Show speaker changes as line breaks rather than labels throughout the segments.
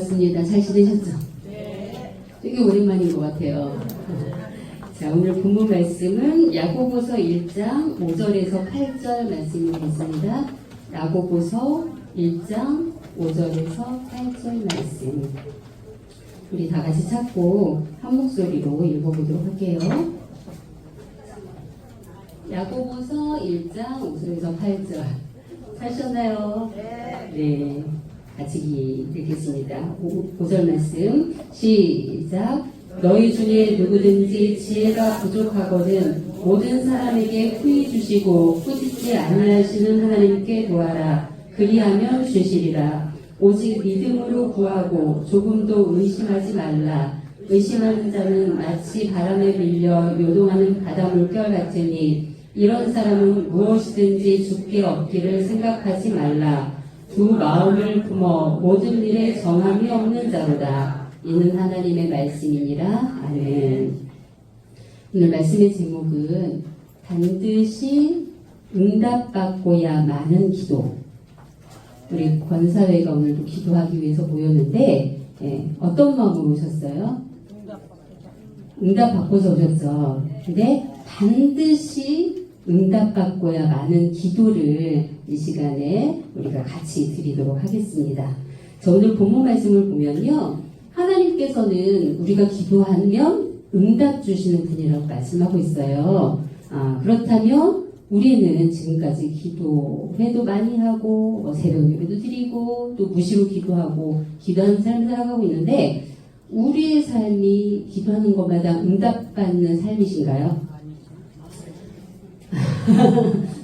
반갑습니다. 잘 지내셨죠? 되게 오랜만인 것 같아요. 자, 오늘 본문 말씀은 야고보서 1장 5절에서 8절 말씀이 되겠습니다. 야고보서 1장 5절에서 8절 말씀. 우리 다 같이 찾고 한 목소리로 읽어보도록 할게요. 야고보서 1장 5절에서 8절. 찾으셨나요? 네. 같이 읽겠습니다. 5절 말씀 시작. 너희 중에 누구든지 지혜가 부족하거든 모든 사람에게 후히 주시고 꾸짖지 아니하시는 하나님께 구하라. 그리하면 주시리라. 오직 믿음으로 구하고 조금도 의심하지 말라. 의심하는 자는 마치 바람에 밀려 요동하는 바다 물결 같으니 이런 사람은 무엇이든지 죽게 얻기를 생각하지 말라. 두 마음을 품어 모든 일에 정함이 없는 자로다. 이는 하나님의 말씀이니라. 아멘. 오늘 말씀의 제목은 반드시 응답받고야 마는 기도. 우리 권사회가 오늘도 기도하기 위해서 모였는데 어떤 마음으로 오셨어요? 응답받고서 오셨죠. 근데 반드시 응답받고야 많은 기도를 이 시간에 우리가 같이 드리도록 하겠습니다. 자, 오늘 본문 말씀을 보면요. 하나님께서는 우리가 기도하면 응답 주시는 분이라고 말씀하고 있어요. 그렇다면 우리는 지금까지 기도회도 많이 하고 새벽 예배도 드리고 또 무시로 기도하고 기도하는 삶을 살아가고 있는데 우리의 삶이 기도하는 것마다 응답받는 삶이신가요?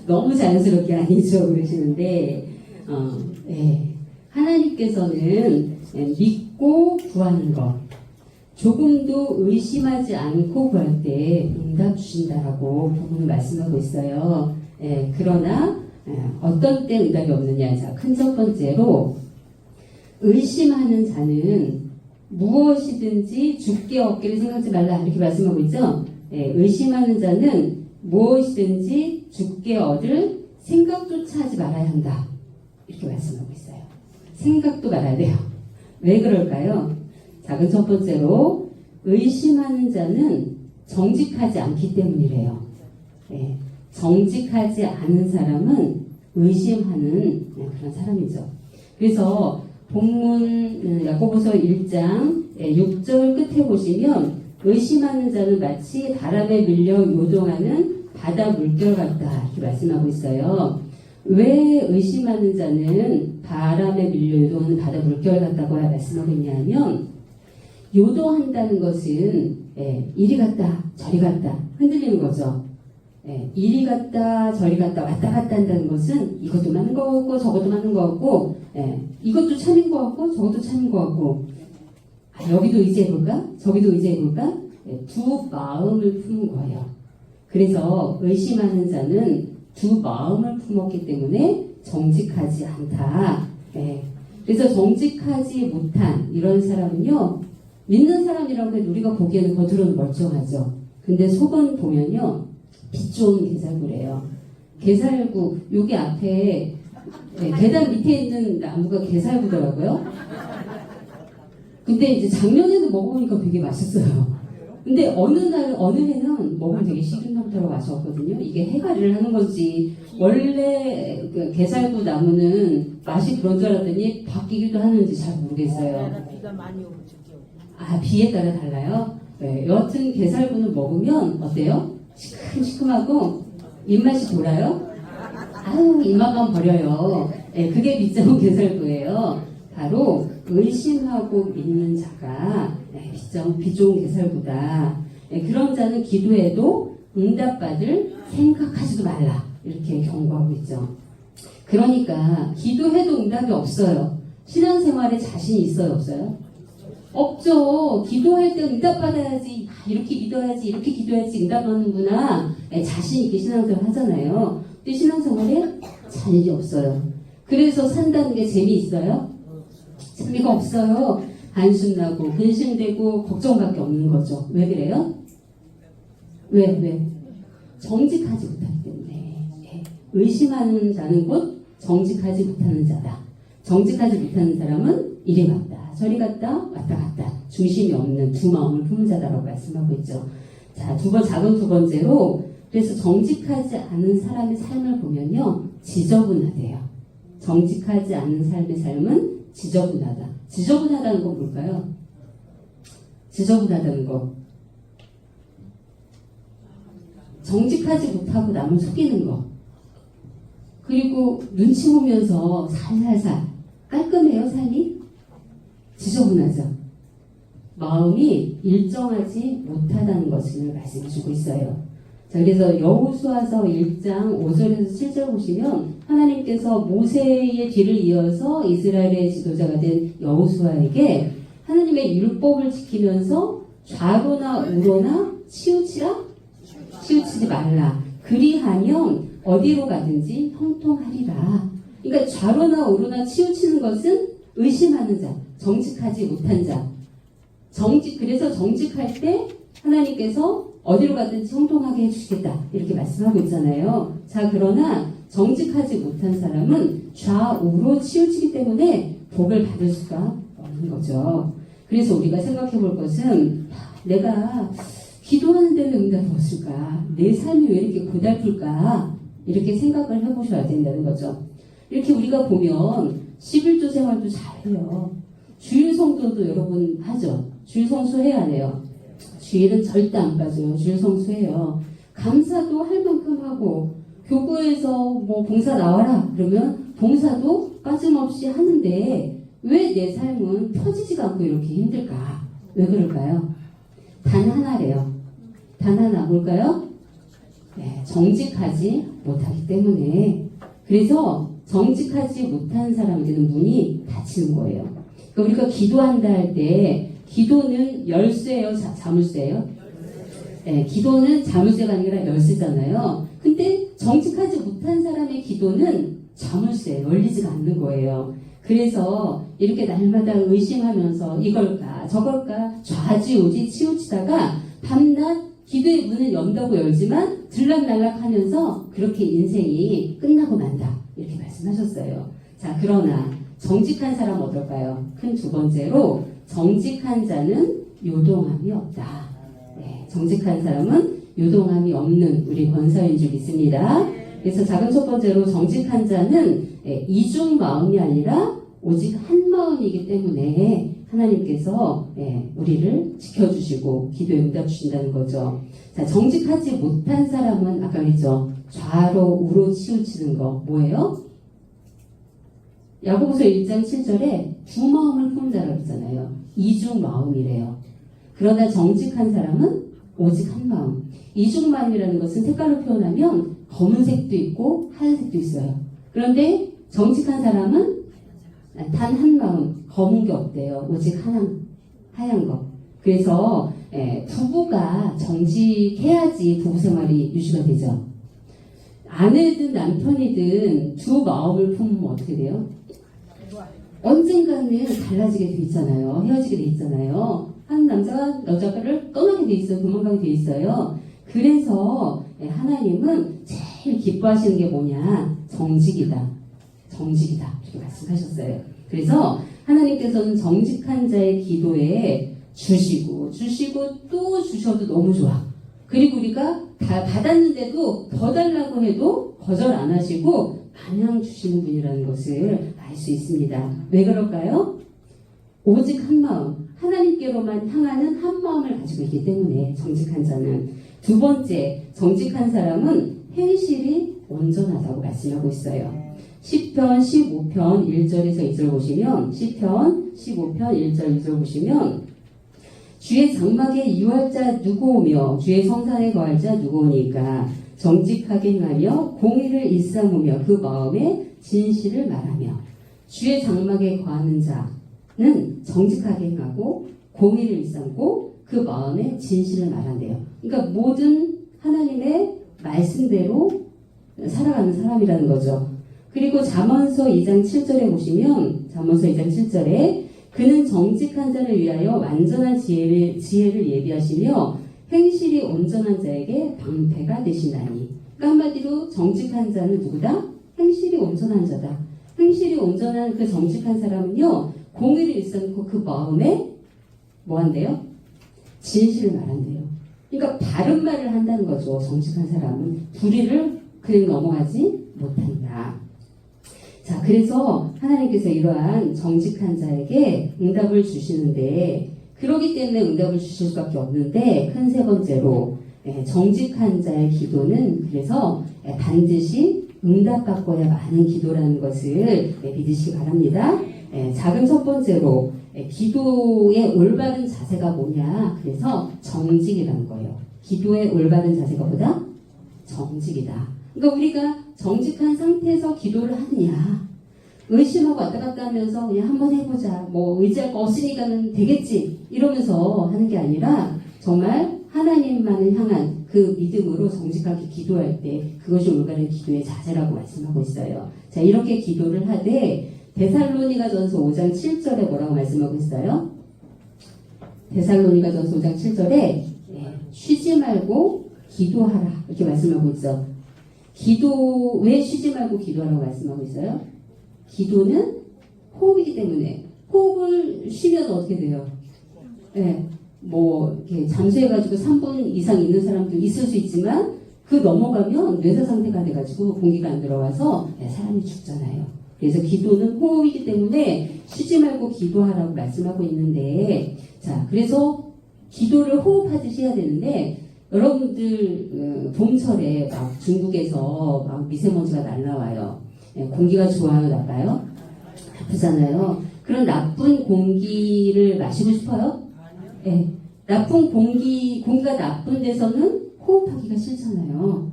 너무 자연스럽게 아니죠 그러시는데 하나님께서는 믿고 구하는 것 조금도 의심하지 않고 구할 때 응답 주신다라고 본문을 말씀하고 있어요. 그러나 어떤 때 응답이 없느냐. 자, 큰 첫 번째로 의심하는 자는 무엇이든지 죽게 얻기를 생각하지 말라 이렇게 말씀하고 있죠. 의심하는 자는 무엇이든지 죽게 얻을 생각조차 하지 말아야 한다. 이렇게 말씀하고 있어요. 생각도 말아야 돼요. 왜 그럴까요? 작은 첫 번째로 의심하는 자는 정직하지 않기 때문이래요. 정직하지 않은 사람은 의심하는 그런 사람이죠. 그래서 본문 야고보서 1장 6절 끝에 보시면 의심하는 자는 마치 바람에 밀려 요동하는 바다 물결 같다 이렇게 말씀하고 있어요. 왜 의심하는 자는 바람에 밀려 요동하는 바다 물결 같다고 말씀하고 있냐면 요동한다는 것은 이리 갔다 저리 갔다 흔들리는 거죠. 이리 갔다 저리 갔다 왔다 갔다 한다는 것은 이것도 맞는 거 같고 저것도 맞는 거 같고 이것도 참인 거 같고 저것도 참인 거 같고 여기도 의지해볼까? 저기도 의지해볼까? 두 마음을 품은 거예요. 그래서 의심하는 자는 두 마음을 품었기 때문에 정직하지 않다. 그래서 정직하지 못한 이런 사람은요. 믿는 사람이라고 해도 우리가 보기에는 겉으로는 멀쩡하죠. 근데 속은 보면요. 빛 좋은 게살구래요. 게살구 여기 앞에 계단 밑에 있는 나무가 게살구더라고요. 근데 이제 작년에도 먹어보니까 되게 맛있어요. 근데 어느 해는 먹으면 되게 시큰둥하다고 맛있었거든요. 이게 해가리를 하는 건지 원래 그 게살구 나무는 맛이 그런 줄 알았더니 바뀌기도 하는지 잘 모르겠어요.
비가 많이 오죠.
비에 따라 달라요? 여하튼 게살구는 먹으면 어때요? 시큼시큼하고 입맛이 돌아요? 아유 입맛만 버려요. 그게 빗자루 게살구예요. 바로 의심하고 믿는 자가 비 좋은 게살구다. 그런 자는 기도해도 응답받을 생각하지도 말라. 이렇게 경고하고 있죠. 그러니까 기도해도 응답이 없어요. 신앙생활에 자신이 있어요 없어요? 없죠. 기도할 때 응답받아야지. 이렇게 믿어야지. 이렇게 기도해야지 응답받는구나. 자신 있게 신앙생활 하잖아요. 근데 신앙생활에 자신이 없어요. 그래서 산다는 게 재미있어요? 재미가 없어요. 한숨나고 근심되고 걱정밖에 없는 거죠. 왜 그래요? 왜? 정직하지 못하기 때문에. 의심하는 자는 곧 정직하지 못하는 자다. 정직하지 못하는 사람은 이리 갔다 저리 갔다 왔다 갔다 중심이 없는 두 마음을 품은 자다라고 말씀하고 있죠. 자, 작은 두 번째로 그래서 정직하지 않은 사람의 삶을 보면요 지저분하대요. 정직하지 않은 삶의 삶은 지저분하다. 지저분하다는 건 뭘까요? 지저분하다는 거. 정직하지 못하고 남을 속이는 거. 그리고 눈치 보면서 살살살 깔끔해요 삶이? 지저분하죠. 마음이 일정하지 못하다는 것을 말씀해주고 있어요. 자, 그래서 여호수아서 1장 5절에서 7절 보시면 하나님께서 모세의 뒤를 이어서 이스라엘의 지도자가 된 여호수아에게 하나님의 율법을 지키면서 좌로나 우로나 치우치지 말라. 그리하면 어디로 가든지 형통하리라. 그러니까 좌로나 우로나 치우치는 것은 의심하는 자, 정직하지 못한 자. 그래서 정직할 때 하나님께서 어디로 가든지 형통하게 해주시겠다. 이렇게 말씀하고 있잖아요. 자, 그러나 정직하지 못한 사람은 좌우로 치우치기 때문에 복을 받을 수가 없는 거죠. 그래서 우리가 생각해 볼 것은 내가 기도하는 데는 응답이 없을까? 내 삶이 왜 이렇게 고달플까? 이렇게 생각을 해보셔야 된다는 거죠. 이렇게 우리가 보면 11조 생활도 잘해요. 주일 성도도 여러분 하죠. 주일 성수해야 돼요. 주일은 절대 안 빠져요. 주일 성수해요. 감사도 할 만큼 하고 교구에서 뭐 봉사 나와라 그러면 봉사도 빠짐없이 하는데 왜 내 삶은 펴지지가 않고 이렇게 힘들까? 왜 그럴까요? 단 하나래요. 단 하나 뭘까요? 네, 정직하지 못하기 때문에. 그래서 정직하지 못한 사람들은 문이 닫히는 거예요. 그러니까 우리가 기도한다 할 때 기도는 열쇠예요, 자물쇠예요? 네, 기도는 자물쇠가 아니라 열쇠잖아요. 근데 정직하지 못한 사람의 기도는 자물쇠, 열리지가 않는 거예요. 그래서 이렇게 날마다 의심하면서 이걸까 저걸까 좌지우지 치우치다가 밤낮 기도의 문을 연다고 열지만 들락날락하면서 그렇게 인생이 끝나고 만다. 이렇게 말씀하셨어요. 자, 그러나 정직한 사람 어떨까요? 큰 두 번째로 정직한 자는 요동함이 없다. 네, 정직한 사람은 요동함이 없는 우리 권사인 줄 믿습니다. 그래서 작은 첫 번째로 정직한 자는 이중 마음이 아니라 오직 한 마음이기 때문에 하나님께서 우리를 지켜주시고 기도에 응답 주신다는 거죠. 자, 정직하지 못한 사람은 아까 그랬죠. 좌로 우로 치우치는 거 뭐예요? 야고보서 1장 7절에 두 마음을 품은 자라고 했잖아요. 이중 마음이래요. 그러나 정직한 사람은 오직 한 마음. 이중 마음이라는 것은 색깔로 표현하면 검은색도 있고 하얀색도 있어요. 그런데 정직한 사람은 단 한 마음, 검은 게 없대요. 오직 하얀 거. 그래서 부부가 정직해야지 부부 생활이 유지가 되죠. 아내든 남편이든 두 마음을 품으면 어떻게 돼요? 언젠가는 달라지게 돼 있잖아요. 헤어지게 돼 있잖아요. 한 남자가 여자를 떠나게 돼 있어요. 도망가게 돼 있어요. 그래서 하나님은 제일 기뻐하시는 게 뭐냐? 정직이다. 이렇게 말씀하셨어요. 그래서 하나님께서는 정직한 자의 기도에 주시고 또 주셔도 너무 좋아. 그리고 우리가 다 받았는데도 더 달라고 해도 거절 안 하시고 마냥 주시는 분이라는 것을 알 수 있습니다. 왜 그럴까요? 오직 한 마음, 하나님께로만 향하는 한 마음을 가지고 있기 때문에 정직한 자는. 두 번째, 정직한 사람은 행실이 온전하다고 말씀하고 있어요. 시편 15편 1절에서 2절 보시면 시편 15편 1절 2절 보시면 주의 장막에 유할 자 누구 오며 주의 성산에 거할 자 누구 오니까 정직하게 행하며 공의를 일삼으며 그 마음에 진실을 말하며. 주의 장막에 거하는 자는 정직하게 행하고 공의를 일삼고 그 마음에 진실을 말한대요. 그러니까 모든 하나님의 말씀대로 살아가는 사람이라는 거죠. 그리고 잠언서 2장 7절에 보시면 잠언서 2장 7절에 그는 정직한 자를 위하여 완전한 지혜를 예비하시며 행실이 온전한 자에게 방패가 되시나니. 그러니까 한마디로 정직한 자는 누구다? 행실이 온전한 자다. 행실이 온전한 그 정직한 사람은요, 공의를 일삼고 그 마음에 뭐 한대요? 진실을 말한대요. 그러니까 바른 말을 한다는 거죠. 정직한 사람은 불의를 그냥 넘어가지 못한다. 자, 그래서 하나님께서 이러한 정직한 자에게 응답을 주시는데, 그러기 때문에 응답을 주실 수밖에 없는데, 큰 세 번째로 정직한 자의 기도는 그래서 반드시 응답받고야 마는 기도라는 것을 믿으시기 바랍니다. 작은 첫 번째로 기도의 올바른 자세가 뭐냐? 그래서 정직이라는 거예요. 기도의 올바른 자세가 뭐다? 정직이다. 그러니까 우리가 정직한 상태에서 기도를 하느냐? 의심하고 왔다 갔다 하면서 그냥 한번 해보자. 뭐 의지할 거 없으니까는 되겠지. 이러면서 하는 게 아니라 정말 하나님만을 향한 그 믿음으로 정직하게 기도할 때 그것이 올바른 기도의 자세라고 말씀하고 있어요. 자, 이렇게 기도를 하되 데살로니가전서 5장 7절에 뭐라고 말씀하고 있어요? 데살로니가전서 5장 7절에 쉬지 말고 기도하라 이렇게 말씀하고 있어. 기도 왜 쉬지 말고 기도하라고 말씀하고 있어요? 기도는 호흡이기 때문에 호흡을 쉬면 어떻게 돼요? 뭐 이렇게 잠수해가지고 3분 이상 있는 사람도 있을 수 있지만 그 넘어가면 뇌사 상태가 돼가지고 공기가 안 들어와서 사람이 죽잖아요. 그래서 기도는 호흡이기 때문에 쉬지 말고 기도하라고 말씀하고 있는데, 자, 그래서 기도를 호흡하듯이 해야 되는데, 여러분들 봄철에 막 중국에서 막 미세먼지가 날라와요. 공기가 좋아요, 나빠요? 나쁘잖아요. 그런 나쁜 공기를 마시고 싶어요? 나쁜 공기가 나쁜 데서는 호흡하기가 싫잖아요.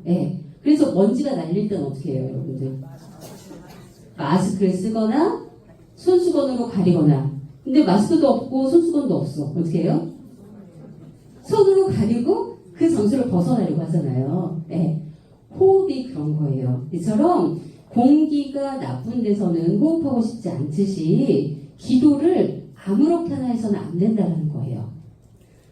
그래서 먼지가 날릴 때는 어떻게 해요, 여러분들? 마스크를 쓰거나 손수건으로 가리거나. 근데 마스크도 없고 손수건도 없어. 어떻게 해요? 손으로 가리고 그 장소를 벗어나려고 하잖아요. 호흡이 그런 거예요. 이처럼 공기가 나쁜 데서는 호흡하고 싶지 않듯이 기도를 아무렇게나 해서는 안 된다는 거예요.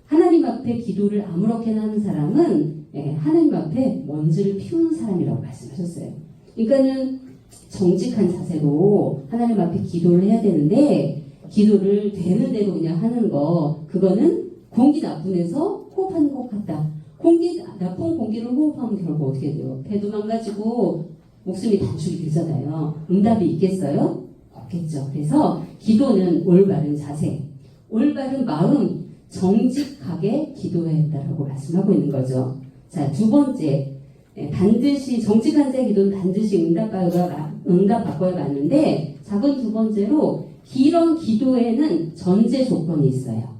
하나님 앞에 기도를 아무렇게나 하는 사람은 하나님 앞에 먼지를 피우는 사람이라고 말씀하셨어요. 그러니까는 정직한 자세로 하나님 앞에 기도를 해야 되는데 기도를 되는 대로 그냥 하는 거 그거는 공기 나쁜 데서 호흡하는 것 같다. 나쁜 공기를 호흡하면 결국 어떻게 돼요? 배도 망가지고 목숨이 단축이 되잖아요. 응답이 있겠어요? 없겠죠. 그래서 기도는 올바른 자세, 올바른 마음, 정직하게 기도해야 한다라고 말씀하고 있는 거죠. 자, 두 번째, 반드시 정직한 자의 기도는 반드시 응답받고야 마는데, 작은 두 번째로 이런 기도에는 전제 조건이 있어요.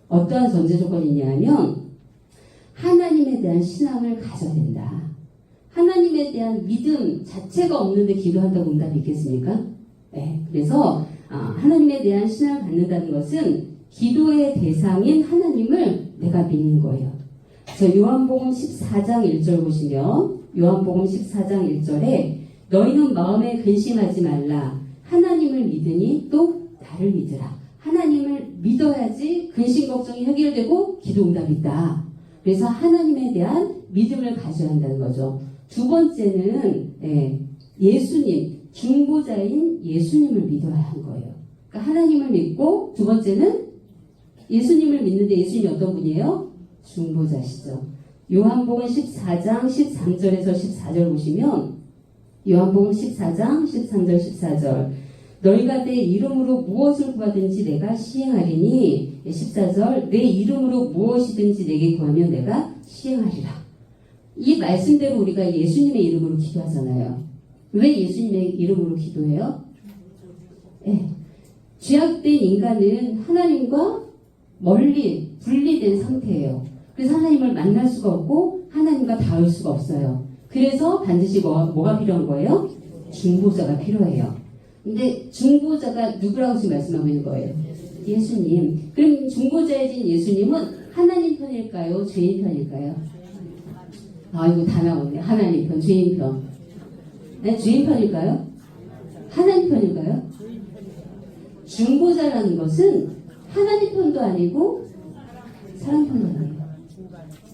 어떠한 전제 조건이 있냐면 하나님에 대한 신앙을 가져야 된다. 하나님에 대한 믿음 자체가 없는데 기도한다고 응답이 있겠습니까? 그래서 하나님에 대한 신앙을 갖는다는 것은 기도의 대상인 하나님을 내가 믿는 거예요. 요한복음 14장 1절 보시면 요한복음 14장 1절에 너희는 마음에 근심하지 말라. 하나님을 믿으니 또 나를 믿으라. 하나님을 믿어야지 근심 걱정이 해결되고 기도 응답이 있다. 그래서 하나님에 대한 믿음을 가져야 한다는 거죠. 두 번째는 예수님, 중보자인 예수님을 믿어야 하는 거예요. 그러니까 하나님을 믿고 두 번째는 예수님을 믿는데 예수님이 어떤 분이에요? 중보자시죠. 요한복음 14장 13절에서 14절 보시면 요한복음 14장 13절 14절 너희가 내 이름으로 무엇을 구하든지 내가 시행하리니 14절 내 이름으로 무엇이든지 내게 구하면 내가 시행하리라. 이 말씀대로 우리가 예수님의 이름으로 기도하잖아요. 왜 예수님의 이름으로 기도해요? 죄악된 인간은 하나님과 멀리 분리된 상태예요. 그래서 하나님을 만날 수가 없고 하나님과 닿을 수가 없어요. 그래서 반드시 뭐가 필요한 거예요? 중보자가 필요해요. 근데 중보자가 누구라고 지금 말씀하고 있는 거예요? 예수님. 그럼 중보자이신 예수님은 하나님 편일까요? 죄인 편일까요? 이거 다 나오네. 하나님 편, 죄인 편. 죄인 편일까요? 하나님 편일까요? 중보자라는 것은 하나님 편도 아니고 사람 편도 아니에요.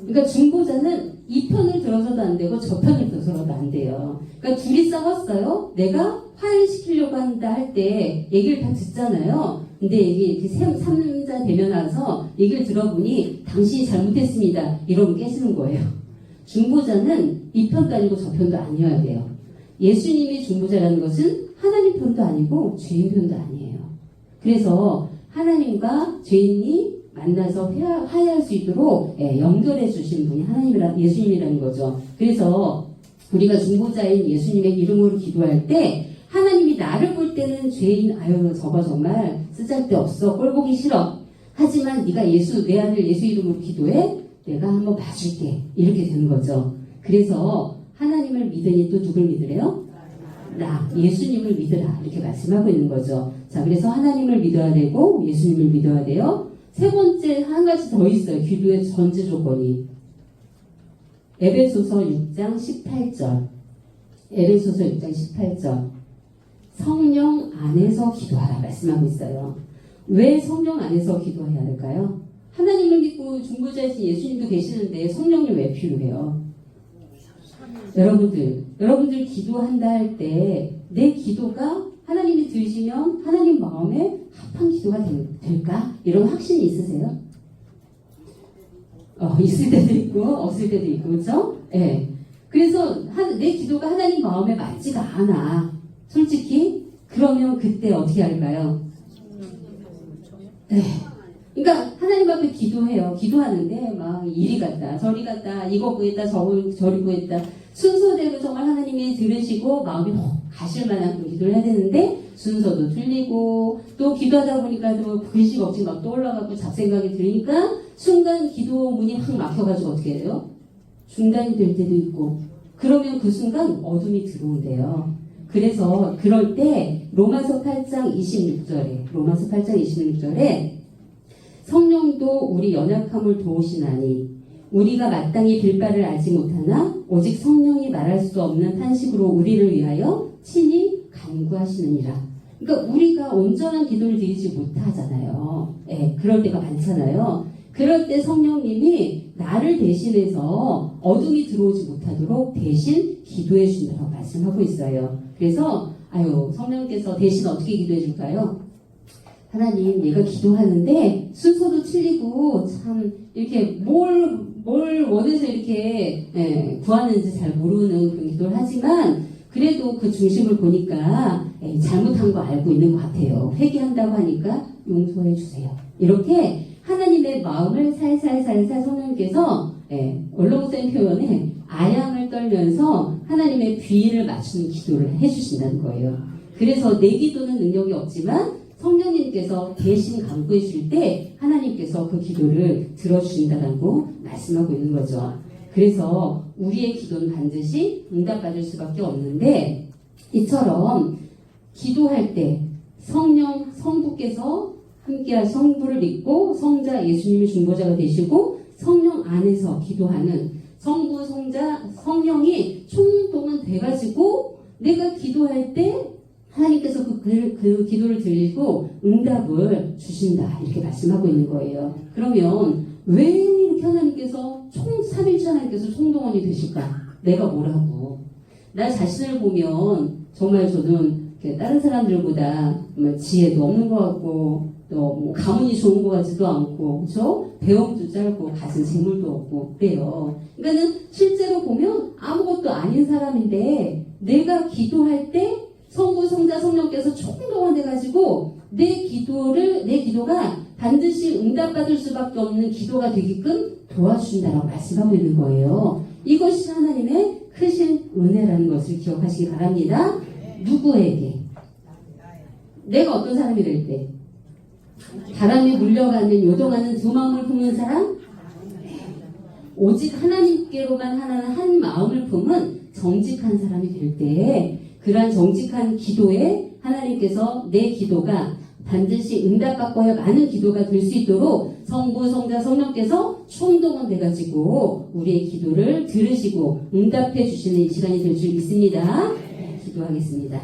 그러니까 중보자는 이 편을 들어서도 안 되고 저 편을 들어서도 안 돼요. 그러니까 둘이 싸웠어요. 내가 화해시키려고 한다 할 때 얘기를 다 듣잖아요. 근데 이게 3자 되면 나서 얘기를 들어보니 당신이 잘못했습니다. 이러면 깨지는 거예요. 중보자는 이 편도 아니고 저 편도 아니어야 돼요. 예수님이 중보자라는 것은 하나님 편도 아니고 죄인 편도 아니에요. 그래서 하나님과 죄인이 만나서 화해할 수 있도록 연결해 주신 분이 예수님이라는 거죠. 그래서 우리가 중보자인 예수님의 이름으로 기도할 때 하나님이 나를 볼 때는 죄인, 아유 저거 정말 쓰잘데없어, 꼴보기 싫어. 하지만 네가 내 아들 예수 이름으로 기도해, 내가 한번 봐줄게. 이렇게 되는 거죠. 그래서 하나님을 믿으니 또 누굴 믿으래요? 예수님을 믿으라. 이렇게 말씀하고 있는 거죠. 자, 그래서 하나님을 믿어야 되고 예수님을 믿어야 돼요. 세 번째 한 가지 더 있어요. 기도의 전제 조건이. 에베소서 6장 18절. 에베소서 6장 18절. 성령 안에서 기도하라 말씀하고 있어요. 왜 성령 안에서 기도해야 될까요? 하나님을 믿고 중보자이신 예수님도 계시는데 성령님 왜 필요해요? 여러분들 기도한다 할 때 내 기도가 하나님이 들으시면 하나님 마음에 합한 기도가 될까? 이런 확신이 있으세요? 있을 때도 있고 없을 때도 있고, 그렇죠? 예. 그래서 내 기도가 하나님 마음에 맞지가 않아. 솔직히 그러면 그때 어떻게 할까요? 네. 그러니까 하나님 앞에 기도해요. 기도하는데 막 이리 갔다 저리 갔다 이거 구했다 저리 구했다 순서대로 정말 하나님이 들으시고 마음이 가실 만한 그 기도를 해야 되는데 순서도 틀리고 또 기도하다 보니까 또 불식 없이 막 떠올라가고 잡생각이 들으니까 순간 기도 문이 확 막혀가지고 어떻게 돼요? 중단이 될 때도 있고 그러면 그 순간 어둠이 들어온대요. 그래서 그럴 때 로마서 8장 26절에 성령도 우리 연약함을 도우시나니 우리가 마땅히 빌바를 알지 못하나 오직 성령이 말할 수 없는 탄식으로 우리를 위하여 친히 간구하시느니라. 그러니까 우리가 온전한 기도를 드리지 못하잖아요. 그럴 때가 많잖아요. 그럴 때 성령님이 나를 대신해서 어둠이 들어오지 못하도록 대신 기도해 준다고 말씀하고 있어요. 그래서 성령께서 대신 어떻게 기도해 줄까요? 하나님, 얘가 기도하는데 순서도 틀리고 참 이렇게 뭘 원해서 이렇게 구하는지 잘 모르는 그런 기도를 하지만 그래도 그 중심을 보니까 잘못한 거 알고 있는 것 같아요. 회개한다고 하니까 용서해 주세요. 이렇게 하나님의 마음을 살살살살 성령께서 원로목사님 표현에 아양을 떨면서 하나님의 비위를 맞추는 기도를 해주신다는 거예요. 그래서 내 기도는 능력이 없지만 성령님께서 대신 간구해 줄 때 하나님께서 그 기도를 들어주신다고 말씀하고 있는 거죠. 그래서 우리의 기도는 반드시 응답받을 수밖에 없는데 이처럼 기도할 때 성부께서 함께할 성부를 믿고 성자 예수님이 중보자가 되시고 성령 안에서 기도하는 성부, 성자, 성령이 총동원 돼가지고 내가 기도할 때 하나님께서 그 기도를 들으시고 응답을 주신다 이렇게 말씀하고 있는 거예요. 그러면 왜 이렇게 하나님께서 삼일째 하나님께서 총동원이 되실까? 내가 뭐라고? 나 자신을 보면 정말 저는 다른 사람들보다 지혜도 없는 것 같고 또 가문이 좋은 것 같지도 않고 그렇죠? 배움도 짧고 가진 재물도 없고 그래요. 그러니까는 실제로 보면 아무것도 아닌 사람인데 내가 기도할 때 성부, 성자, 성령께서 총동원돼가지고 내 기도가 반드시 응답받을 수밖에 없는 기도가 되게끔 도와주신다라고 말씀하고 있는 거예요. 이것이 하나님의 크신 은혜라는 것을 기억하시기 바랍니다. 누구에게? 내가 어떤 사람이 될 때? 바람에 물려가는 요동하는 두 마음을 품는 사람? 오직 하나님께로만 하나는 한 마음을 품은 정직한 사람이 될 때에 그러한 정직한 기도에 하나님께서 내 기도가 반드시 응답받고야 많은 기도가 될 수 있도록 성부, 성자, 성령께서 총동원돼가지고 우리의 기도를 들으시고 응답해 주시는 시간이 될 줄 믿습니다. 기도하겠습니다.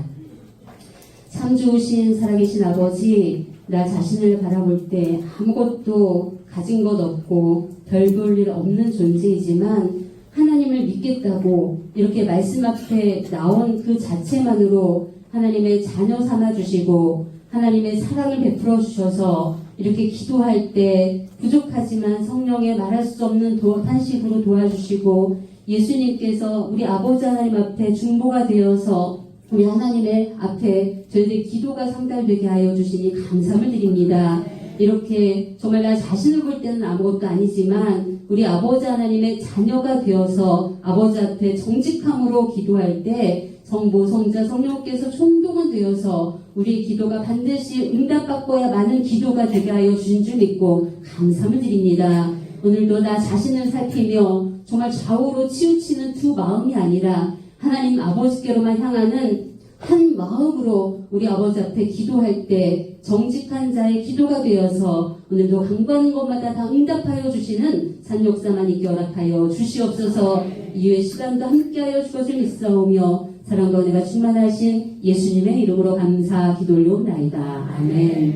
참 좋으신 살아계신 아버지, 나 자신을 바라볼 때 아무것도 가진 것 없고 별 볼 일 없는 존재이지만 하나님을 믿겠다고 이렇게 말씀 앞에 나온 그 자체만으로 하나님의 자녀 삼아주시고 하나님의 사랑을 베풀어 주셔서 이렇게 기도할 때 부족하지만 성령의 말할 수 없는 탄식으로 도와주시고 예수님께서 우리 아버지 하나님 앞에 중보가 되어서 우리 하나님의 앞에 저희들의 기도가 상달되게 하여 주시니 감사를 드립니다. 이렇게 정말 나 자신을 볼 때는 아무것도 아니지만 우리 아버지 하나님의 자녀가 되어서 아버지 앞에 정직함으로 기도할 때 성부, 성자, 성령께서 총동원 되어서 우리의 기도가 반드시 응답받고야 많은 기도가 되게 하여 주신 줄 믿고 감사를 드립니다. 오늘도 나 자신을 살피며 정말 좌우로 치우치는 두 마음이 아니라 하나님 아버지께로만 향하는 한 마음으로 우리 아버지 앞에 기도할 때 정직한 자의 기도가 되어서 오늘도 간구하는 것마다 다 응답하여 주시는 산역사만 있게 허락하여 주시옵소서. 이후의 시간도 함께하여 주것을 믿사오며 사랑과 은혜가 충만하신 예수님의 이름으로 감사 기도 올려옵나이다. 아멘.